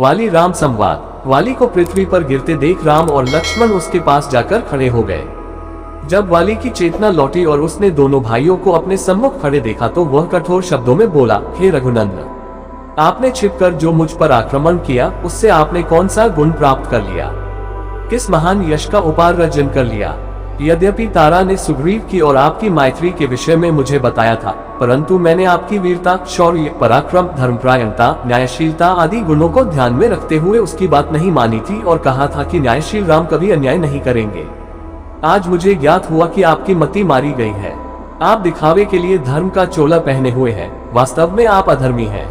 वाली राम संवाद। वाली को पृथ्वी पर गिरते देख राम और लक्ष्मण उसके पास जाकर खड़े हो गए। जब वाली की चेतना लौटी और उसने दोनों भाइयों को अपने सम्मुख खड़े देखा तो वह कठोर शब्दों में बोला, हे रघुनंदन, आपने छिपकर जो मुझ पर आक्रमण किया उससे आपने कौन सा गुण प्राप्त कर लिया, किस महान यश का उपार्जन कर लिया। यद्यपि तारा ने सुग्रीव की और आपकी मैत्री के विषय में मुझे बताया था, परंतु मैंने आपकी वीरता, शौर्य, पराक्रम, धर्मपरायणता, न्यायशीलता आदि गुणों को ध्यान में रखते हुए उसकी बात नहीं मानी थी और कहा था कि न्यायशील राम कभी अन्याय नहीं करेंगे। आज मुझे ज्ञात हुआ कि आपकी मति मारी गई है। आप दिखावे के लिए धर्म का चोला पहने हुए हैं, वास्तव में आप अधर्मी हैं।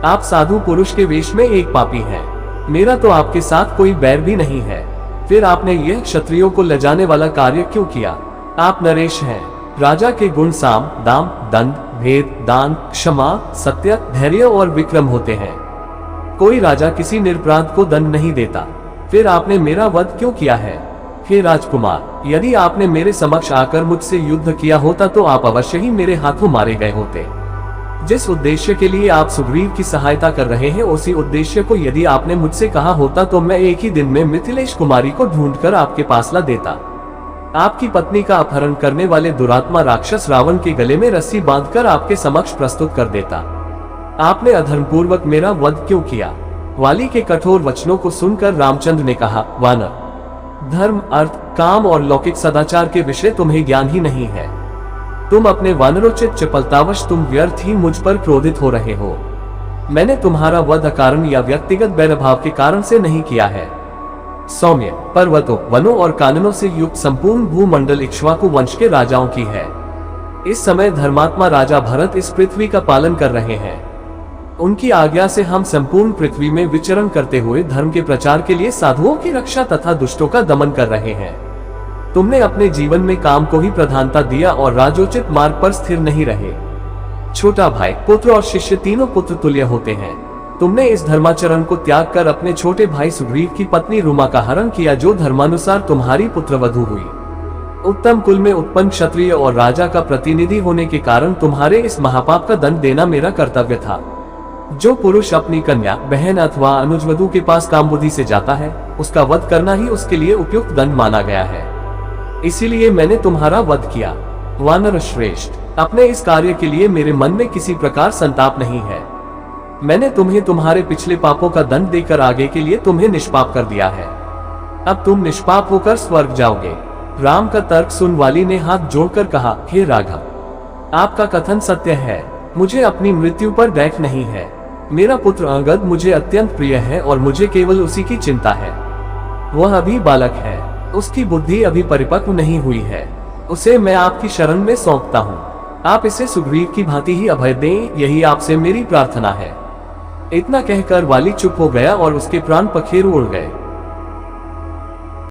आप साधु पुरुष के वेश में एक पापी हैं। मेरा तो आपके साथ कोई बैर भी नहीं है, फिर आपने यह क्षत्रियों को लजाने वाला कार्य क्यों किया। आप नरेश हैं। राजा के गुण साम, दाम, दंड, भेद, दान, क्षमा, सत्य, धैर्य और विक्रम होते हैं। कोई राजा किसी निरपराध को दंड नहीं देता। फिर आपने मेरा वध क्यों किया है। हे राजकुमार, यदि आपने मेरे समक्ष आकर मुझसे युद्ध किया होता तो आप अवश्य ही मेरे हाथों मारे गए होते। जिस उद्देश्य के लिए आप सुग्रीव की सहायता कर रहे हैं, उसी उद्देश्य को यदि आपने मुझसे कहा होता तो मैं एक ही दिन में मिथिलेश कुमारी को ढूंढकर आपके पास ला देता। आपकी पत्नी का अपहरण करने वाले दुरात्मा राक्षस रावण के गले में रस्सी बांधकर आपके समक्ष प्रस्तुत कर देता। आपने अधर्मपूर्वक मेरा वध क्यों किया। वाली के कठोर वचनों को सुनकर रामचंद्र ने कहा, वानर, धर्म, अर्थ, काम और लौकिक सदाचार के विषय तुम्हें ज्ञान ही नहीं है। तुम अपने वानरोचित चपलतावश तुम व्यर्थ ही मुझ पर क्रोधित हो रहे हो। मैंने तुम्हारा वध अकारण या व्यक्तिगत बैरभाव के कारण से नहीं किया है। सौम्य, पर्वतों, वनों और काननों से युक्त संपूर्ण भूमंडल इक्ष्वाकु वंश के राजाओं की है। इस समय धर्मात्मा राजा भरत इस पृथ्वी का पालन कर रहे हैं। उनकी आज्ञा से हम संपूर्ण पृथ्वी में विचरण करते हुए धर्म के प्रचार के लिए साधुओं की रक्षा तथा दुष्टों का दमन कर रहे हैं। तुमने अपने जीवन में काम को ही प्रधानता दिया और राजोचित मार्ग पर स्थिर नहीं रहे। छोटा भाई, पुत्र और शिष्य तीनों पुत्र तुल्य होते हैं। तुमने इस धर्माचरण को त्याग कर अपने छोटे भाई सुग्रीव की पत्नी रुमा का हरण किया, जो धर्मानुसार तुम्हारी पुत्रवधू हुई। उत्तम कुल में उत्पन्न क्षत्रिय और राजा का प्रतिनिधि होने के कारण तुम्हारे इस महापाप का दंड देना मेरा कर्तव्य था। जो पुरुष अपनी कन्या, बहन अथवा अनुजवधू के पास कामबुद्धि से जाता है, उसका वध करना ही उसके लिए उपयुक्त दंड माना गया है। इसीलिए मैंने तुम्हारा वध किया। वानर श्रेष्ठ, अपने इस कार्य के लिए मेरे मन में किसी प्रकार संताप नहीं है। मैंने तुम्हें तुम्हारे पिछले पापों का दंड देकर आगे के लिए तुम्हें निष्पाप कर दिया है। अब तुम निष्पाप होकर स्वर्ग जाओगे। राम का तर्क सुन वाली ने हाथ जोड़कर कहा, हे राघव, आपका कथन सत्य है। मुझे अपनी मृत्यु पर दैख नहीं है। मेरा पुत्र अंगद मुझे अत्यंत प्रिय है और मुझे केवल उसी की चिंता है। वह अभी बालक है, उसकी बुद्धि अभी परिपक्व नहीं हुई है। उसे मैं आपकी शरण में सौंपता हूँ। आप इसे सुग्रीव की भांति ही अभय दें, यही आपसे मेरी प्रार्थना है। इतना कहकर वाली चुप हो गया और उसके प्राण पखेरु उड़ गए।